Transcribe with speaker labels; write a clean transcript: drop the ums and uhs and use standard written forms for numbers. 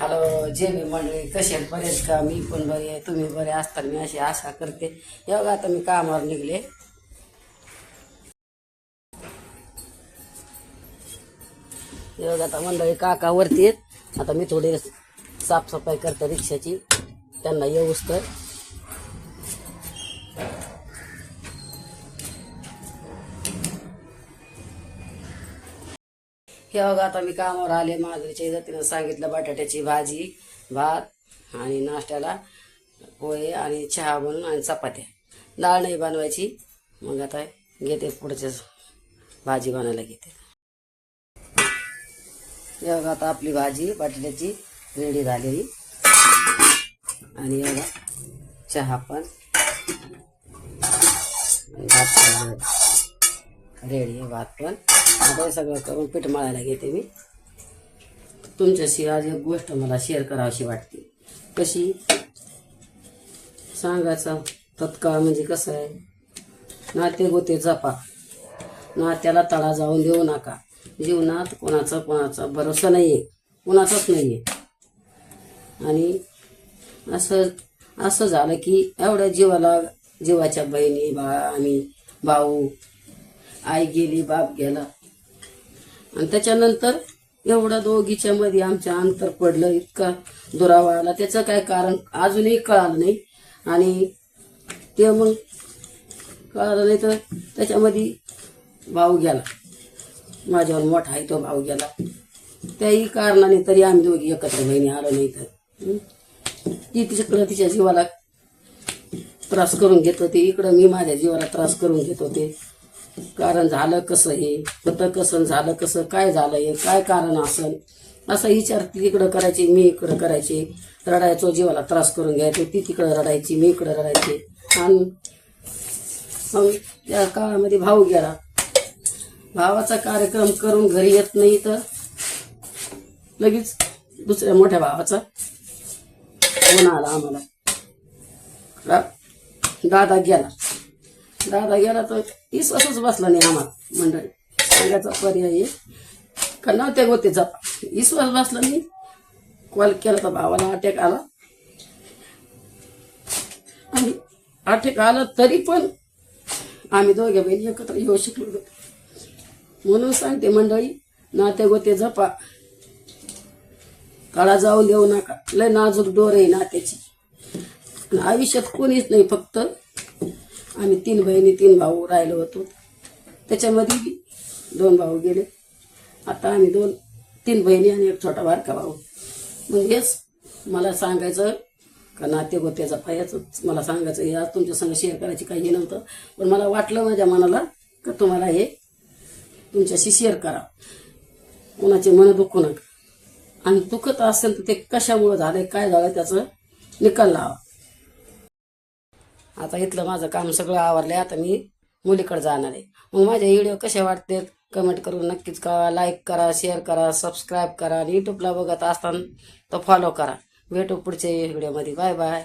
Speaker 1: Hello जे बी मंडळी कसे आहेत, बरे आहेत का? मी पण बरी आहे, तुम्ही बरे असताना मी अशी आशा करते. हे बघा आता मी कामावर निघले. हे बघा आता मंडळी काका वरती आहेत. आता मी थोडी साफसफाई करते रिक्षाची, त्यांना येऊच तर. हे बघा आता मी कामावर आले. माधुरीच्या इथं तिनं सांगितलं बटाट्याची भाजी, भात आणि नाश्त्याला पोहे आणि चहा बनवून आणि चपात्या. डाळ नाही बनवायची. मग आता घेते पुढच्या भाजी बनायला घेते. हे बघा आता आपली भाजी बटाट्याची रेडी झालेली आणि हे बघा चहा पण भात पण रेडी आहे. भात पण आता हे सगळं करून पीठ मळायला घेते मी. तुमच्याशी आज एक गोष्ट मला शेअर करावीशी वाटते. कशी सांगायचं तत्काळ म्हणजे कसं आहे, नाते गोते जपा, नात्याला तडा जाऊन देऊ नका. जीवनात कोणाचा भरोसा नाही आहे, कोणाचाच नाही आहे. आणि असं झालं की एवढ्या जीवाच्या बहिणी आम्ही भाऊ, आई गेली, बाप गेला, आणि त्याच्यानंतर एवढं दोघीच्या मध्ये आमच्या अंतर पडलं, इतका दुरावा आला. त्याचं काय कारण अजूनही कळालं नाही. आणि ते मग कळालं नाही तर त्याच्यामध्ये भाऊ गेला, माझ्यावर मोठा आहे तो भाऊ गेला. त्याही कारणाने तरी आम्ही दोघी एकत्र बहिणी आलो नाही. तर ती तिच्याकडं तिच्या जीवाला त्रास करून घेत होते, इकडं मी माझ्या जीवाला त्रास करून घेत होते. कारण झालं कसं, हे होतं कसं, झालं कसं, काय झालं, हे काय कारण असेल असं विचार ती इकडं करायची, मी इकडं करायचे. रडायचो, जीवाला त्रास करून घ्यायचो. ती तिकडं रडायची, मी इकडं रडायचे. आणि मग त्या काळामध्ये भाऊ गेला. भावाचा कार्यक्रम करून घरी येत नाही तर लगेच दुसऱ्या मोठ्या भावाचा फोन आला आम्हाला. दादा गेला तर विश्वासच बसला नाही आम्हाला. मंडळी सांगायचा पर्याय आहे का नव्हत्या गोते जपा. विश्वास बसला नाही. कॉल केला तर भावाला अटॅक आला, आणि अटॅक आला तरी पण आम्ही दोघे बहिणी एकत्र येऊ शकलो होतो. म्हणून सांगते मंडळी, नाते गोते जपा, काळा जाऊन देऊ नका. लय नाजूक दोर आहे नात्याची. आयुष्यात कोणीच नाही, फक्त आम्ही 3 बहिणी 3 भाऊ राहिलो होतो. त्याच्यामध्ये 2 भाऊ गेले. आता आम्ही 3 बहिणी आणि एक छोटा बारका भाऊ. मग हेच मला सांगायचं का नाते गोत्याचा पायाच मला सांगायचं. हे आज तुमच्या संग शेअर करायची काही नव्हतं, पण मला वाटलं माझ्या मनाला का तुम्हाला हे तुमच्याशी शेअर करा. कोणाचे मन दुखू नका. आणि दुखत असेल तर ते कशामुळे झालंय, काय झालं, त्याचं निकाल लावा. आता इथलं माझं काम सगळं आवरलंय. आता मी मुलीकडे जाणार आहे. मग माझे व्हिडिओ कसे वाटते कमेंट करून नक्कीच करा. लाईक करा, शेअर करा, सबस्क्राईब करा. आणि यूट्यूबला बघत असताना तो फॉलो करा. भेटू पुढच्या व्हिडिओमध्ये. Bye bye.